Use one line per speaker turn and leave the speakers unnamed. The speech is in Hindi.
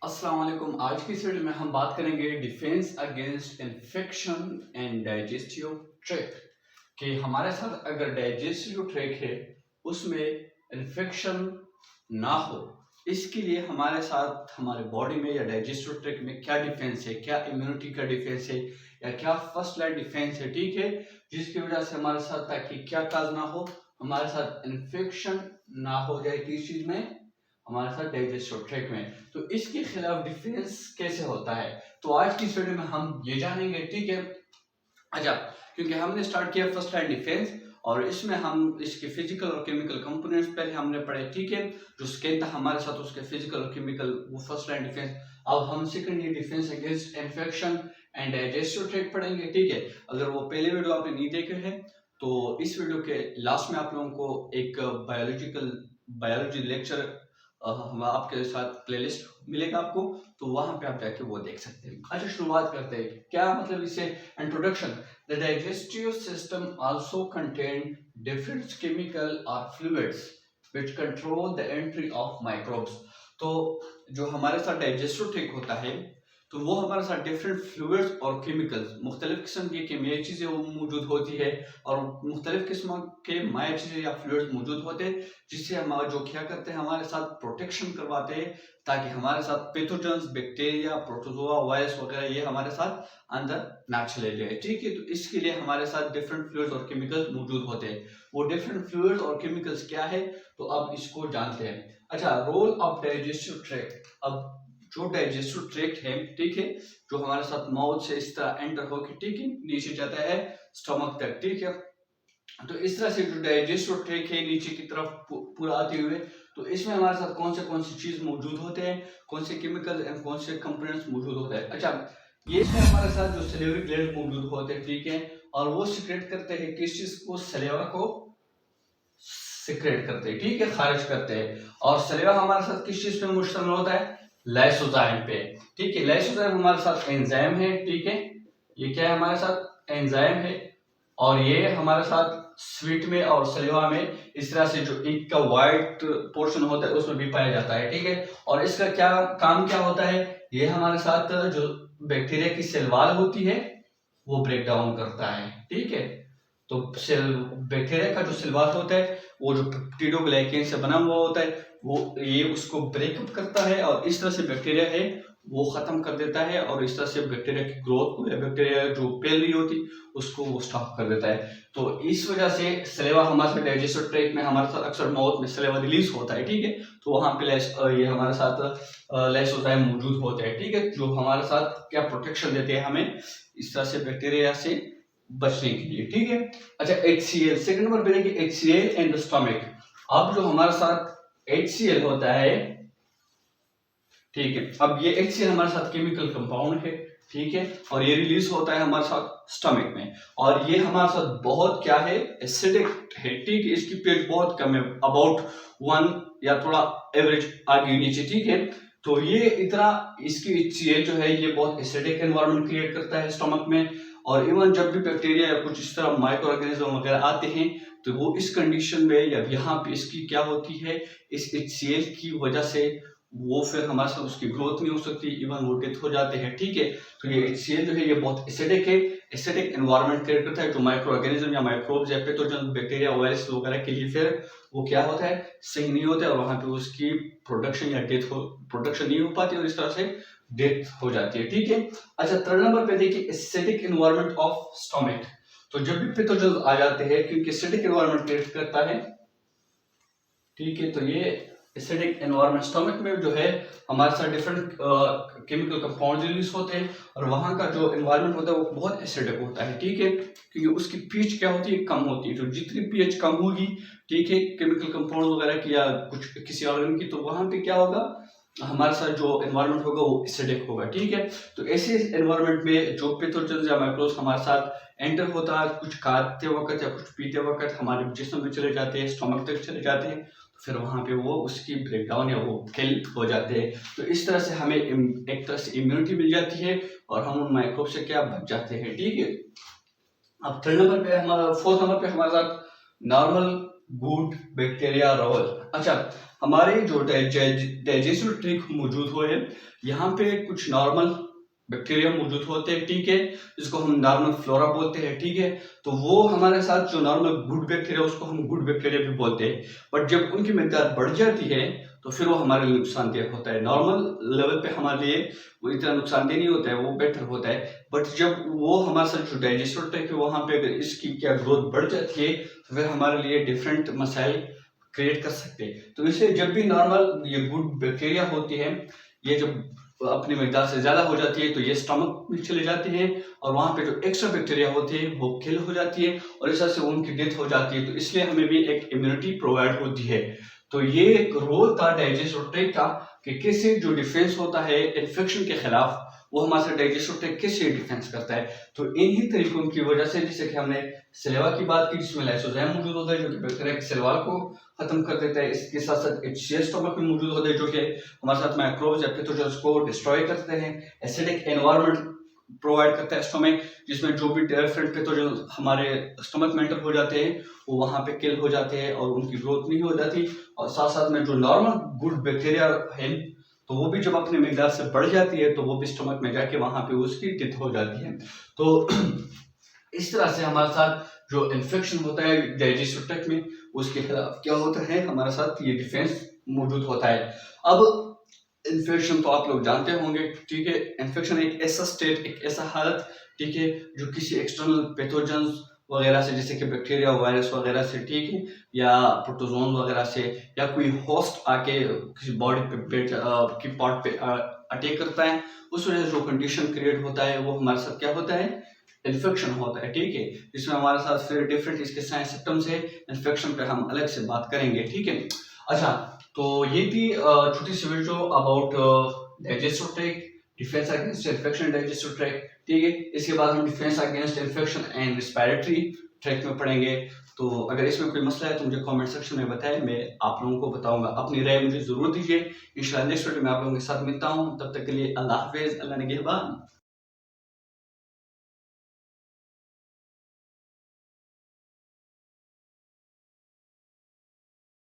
अस्सलाम वालेकुम। आज की इस वीडियो में हम बात करेंगे defence against infection and digestive tract कि हमारे साथ अगर डाइजेस्टिव ट्रैक्ट है उसमें इन्फेक्शन ना हो, इसके लिए हमारे साथ हमारे बॉडी में या डाइजेस्टिव ट्रैक्ट में क्या डिफेंस है, क्या इम्यूनिटी का डिफेंस है या क्या फर्स्ट लाइन डिफेंस है, ठीक है, जिसकी वजह से हमारे साथ ताकि क्या काज ना हो, हमारे साथ इन्फेक्शन ना हो जाए किस चीज में, हमारे साथ डाइजेस्टिव ट्रैक्ट में। तो इसके खिलाफ डिफेंस कैसे होता है, तो आज की इस वीडियो में हम ये जानेंगे, ठीक है। अच्छा, क्योंकि हमने स्टार्ट किया फर्स्ट लाइन डिफेंस और इसमें हम इसके फिजिकल और केमिकल कंपोनेंट्स पहले हमने पढ़े, ठीक है, जो स्किन था हमारे साथ उसके फिजिकल और केमिकल, वो फर्स्ट लाइन डिफेंस। अब हम सेकंड ये defence against infection and digestive tract पढ़ेंगे, ठीक है। अगर वो पहले वीडियो आपने नहीं देखे हैं तो इस वीडियो के लास्ट में आप लोगों को एक बायोलॉजी लेक्चर हम आपके साथ प्लेलिस्ट मिलेगा आपको, तो वहां पे आप जाके वो देख सकते हैं। अच्छा, शुरुआत करते हैं, क्या मतलब इसे introduction. The digestive system also contain different chemical और fluids which control the entry of microbes. तो जो हमारे साथ डाइजेस्टिव ट्रैक्ट होता है तो वो हमारे साथ डिफरेंट फ्लूइड्स और केमिकल्स, मुख्तलिफ किस्म की केमियाई चीज़ें वो मौजूद होती है और मुख्तलिफ किस्म के माया चीज़ें या फ्लूइड्स मौजूद होते हैं, जिससे हम जो क्या करते हैं हमारे साथ प्रोटेक्शन करवाते हैं ताकि हमारे साथ पैथोजेंस, बैक्टीरिया, प्रोटोजोआ, वायरस वगैरह ये हमारे साथ अंदर ना चले जाए, ठीक है। तो इसके लिए हमारे साथ डिफरेंट फ्लूइड्स और केमिकल्स मौजूद होते हैं। वो डिफरेंट फ्लूइड्स और केमिकल्स क्या है, तो अब इसको जानते हैं। अच्छा, रोल ऑफ डाइजेस्टिव ट्रैक्ट। अब जो डाइजेस्टिव ट्रैक्ट है, ठीक है, जो हमारे साथ माउथ से इस तरह एंटर होकर, ठीक है, नीचे जाता है स्टमक तक, ठीक है। तो इस तरह से जो डाइजेस्टिव ट्रैक्ट है नीचे की तरफ पूरा आते हुए, तो इसमें हमारे साथ कौन सी चीज मौजूद होते हैं, कौन से केमिकल एंड कौन से कंपोनेंट्स मौजूद होते हैं। अच्छा, ये इसमें हमारे साथ जो सलिवरी ग्लैंड मौजूद होते हैं, ठीक है, और वो सिक्रेट करते हैं किस चीज को, सलेवा को सिक्रेट करते हैं, ठीक है, खारिज करते हैं। और सलेवा हमारे साथ किस चीज पे मुश्तमिल होता है, लाइसोजाइम पे, ठीक है। लाइसोजाइम हमारे साथ एंजाइम है, ठीक है, ये क्या है हमारे साथ एंजाइम है, और ये हमारे साथ स्वीट में और सलिवा में इस तरह से जो एक का व्हाइट पोर्शन होता है उसमें भी पाया जाता है, ठीक है। और इसका क्या काम क्या होता है, ये हमारे साथ जो बैक्टीरिया की सेल वॉल होती है वो ब्रेक डाउन करता है, ठीक है। तो सेल बैक्टीरिया का जो सेल वॉल होता है वो जो पेप्टिडोग्लाइकेन से बना हुआ होता है, वो ये उसको ब्रेकअप करता है और इस तरह से बैक्टीरिया है वो खत्म कर देता है और इस तरह से बैक्टीरिया की ग्रोथ को या बैक्टीरिया जो फैल रही होती उसको वो स्टॉप कर देता है। तो इस वजह से सलेवा हमारे डाइजेस्टिव ट्रैक्ट में हमारे साथ अक्सर माउथ में सलेवा रिलीज होता है, ठीक है। तो वहां पे ये हमारे साथ लाइसोजाइम मौजूद होते हैं, ठीक है, जो हमारे साथ क्या प्रोटेक्शन देते हैं हमें इस तरह से बैक्टीरिया से बचने के लिए, ठीक है। अच्छा, HCl सेकंड नंबर पे देखिए, HCl एंड द स्टमक। अब जो हमारे साथ HCl होता है, ठीक है, अब ये HCl हमारे साथ केमिकल कंपाउंड है, ठीक है, और ये रिलीज होता है हमारे साथ स्टमक में, और ये हमारे साथ बहुत क्या है, एसिडिक है, ठीक है। इसकी pH बहुत कम है, अबाउट 1 या थोड़ा एवरेज आगे नीचे, ठीक है। तो ये इतना इसकी HCl जो है ये बहुत एसिडिक एनवायरनमेंट क्रिएट करता है स्टमक में, और इवन जब भी बैक्टीरिया या कुछ इस तरह माइक्रो ऑर्गेनिज्म वगैरह आते हैं तो वो इस कंडीशन में या यहाँ पे इसकी क्या होती है, इस HCl की वजह से वो फिर हमारे साथ उसकी ग्रोथ नहीं हो सकती, इवन वो डेथ हो जाते हैं, ठीक है। तो ये HCl जो है ये बहुत एसिडिक है, एसिडिक एनवायरनमेंट क्रिएट करता है, जो माइक्रो ऑर्गेनिज्म या माइक्रोब्स या पैथोजन बैक्टीरिया वायरस वगैरह के लिए फिर वो क्या होता है, सही नहीं होता है, और वहां पे उसकी प्रोडक्शन या प्रोडक्शन नहीं हो पाती और इस तरह से डेथ हो जाती है, ठीक है। अच्छा, थर्ड नंबर पे देखिए, एसिडिक एनवायरनमेंट ऑफ स्टमक। तो जब भी पैथोजन आ जाते हैं क्योंकि एसिडिक एनवायरनमेंट क्रिएट करता है, ठीक है, तो ये एसिडिक एनवायरनमेंट स्टमक में जो है हमारे साथ डिफरेंट केमिकल कंपाउंड रिलीज होते हैं और वहाँ का जो एनवायरनमेंट होता है वो बहुत एसिडिक होता है, ठीक है, क्योंकि उसकी पीएच क्या होती है, कम होती है। तो जितनी पीएच कम होगी, ठीक है, केमिकल कंपाउंड वगैरह की या कुछ किसी ऑर्गन की, तो वहाँ पे क्या होगा, हमारे साथ जो एनवायरनमेंट होगा वो एसिडिक होगा, ठीक है। तो ऐसे एनवायरनमेंट में जो पैथोजेंस या माइक्रोब्स हमारे साथ एंटर होता है, कुछ खाते वक्त या कुछ पीते वक्त हमारे जिस्म में चले जाते हैं, स्टमक तक चले जाते हैं, तो फिर वहां पे वो उसकी ब्रेकडाउन या वो किल हो जाते हैं। तो इस तरह से हमें एक तरह से इम्यूनिटी मिल जाती है और हम उन माइक्रोब से क्या बच जाते हैं, ठीक है। अब थर्ड नंबर पे हमारा, फोर्थ नंबर पे हमारे साथ नॉर्मल गुड बैक्टीरिया रोल। अच्छा, हमारे जो डाइजेस्टिव ट्रैक्ट मौजूद हो है, यहाँ पे कुछ नॉर्मल बैक्टीरिया मौजूद होते हैं, ठीक है, जिसको हम नॉर्मल फ्लोरा बोलते हैं, ठीक है। तो वो हमारे साथ जो नॉर्मल गुड बैक्टीरिया उसको हम गुड बैक्टीरिया भी बोलते हैं, बट जब उनकी मिकदार बढ़ जाती है तो फिर वो हमारे लिए नुकसानदेह होता है। नॉर्मल लेवल पे हमारे लिए वो इतना नुकसानदेह नहीं होता है, वो बेटर होता है, बट जब वो हमारे साथ जो डाइजेस्टिव ट्रैक्ट है वहाँ पे अगर इसकी क्या ग्रोथ बढ़ जाती है तो फिर हमारे लिए डिफरेंट मसाइल क्रिएट कर सकते हैं। तो इसलिए जब भी नॉर्मल ये गुड बैक्टीरिया होती है, ये जब अपनी मिकदार से ज्यादा हो जाती है तो ये स्टमक में चले जाते हैं, और वहां पे जो एक्स्ट्रा बैक्टीरिया होती है वो किल हो जाती है, और इस तरह से उनकी डेथ हो जाती है। तो इसलिए हमें भी एक इम्यूनिटी प्रोवाइड होती है। तो ये एक रोल था डाइजेस्टिव ट्रैक्ट का कि कैसे जो डिफेंस होता है इन्फेक्शन के खिलाफ, वो हमारे डाइजेस्टिव ट्रैक्ट कैसे डिफेंस करता है। तो इन्हीं तरीकों की वजह से, जैसे कि हमने सलेवा की बात की जिसमें लाइसोजाइम मौजूद होता है जो कि बैक्टीरिया के सेलवाल को खत्म कर देता है, इसके साथ साथ HCl स्टमक में मौजूद होता है जो कि हमारे साथ माइक्रोब्स या पैथोजेंस को डिस्ट्रॉय करते हैं। एसिडिक एनवायरनमेंट प्रोवाइड करता है स्टमक, जिसमें जो भी डिफरेंट पैथोजेंस हमारे स्टमक में एंटर हो जाते हैं वो वहां पे किल हो जाते हैं और उनकी ग्रोथ नहीं हो जाती। और साथ साथ में जो नॉर्मल गुड बैक्टीरिया है तो वो भी जब अपनी मिकदार से बढ़ जाती है तो वो भी स्टमक में जाके वहां पे उसकी डेथ हो जाती है। तो इस तरह से हमारे साथ जो इन्फेक्शन होता है डाइजेस्टिव ट्रैक्ट में, उसके खिलाफ क्या होता है, हमारे साथ ये डिफेंस मौजूद होता है। अब इन्फेक्शन तो आप लोग जानते होंगे, ठीक है। इन्फेक्शन एक ऐसा स्टेट, एक ऐसा हालत, ठीक है, जो किसी एक्सटर्नल पैथोजेंस वगैरह से, जैसे कि बैक्टीरिया वायरस वगैरह से, ठीक है, या प्रोटोजोन वगैरह से, या कोई होस्ट आके किसी बॉडी पे पेट की पार्ट पे अटैक करता है, उस वजह से जो कंडीशन क्रिएट होता है वो हमारे साथ क्या होता है, इन्फेक्शन होता है, ठीक है। जिसमें हमारे साथ फिर डिफरेंट इसके साइन सिम्टम्स है, इन्फेक्शन पे हम अलग से बात करेंगे, ठीक है। अच्छा, तो ये थी छोटी सी video about digestive tract, defence against infection digestive tract, ठीक है। इसके बाद हम defence against infection and respiratory tract में पढ़ेंगे। तो अगर इसमें कोई मसला है तो मुझे कमेंट सेक्शन में बताएं, मैं आप लोगों को बताऊंगा। अपनी राय मुझे जरूर दीजिए। इंशाल्लाह नेक्स्ट वीडियो में आप लोगों के साथ मिलता हूं, तब तक के लिए अल्लाह हाफिज, अल्लाह निगहबान।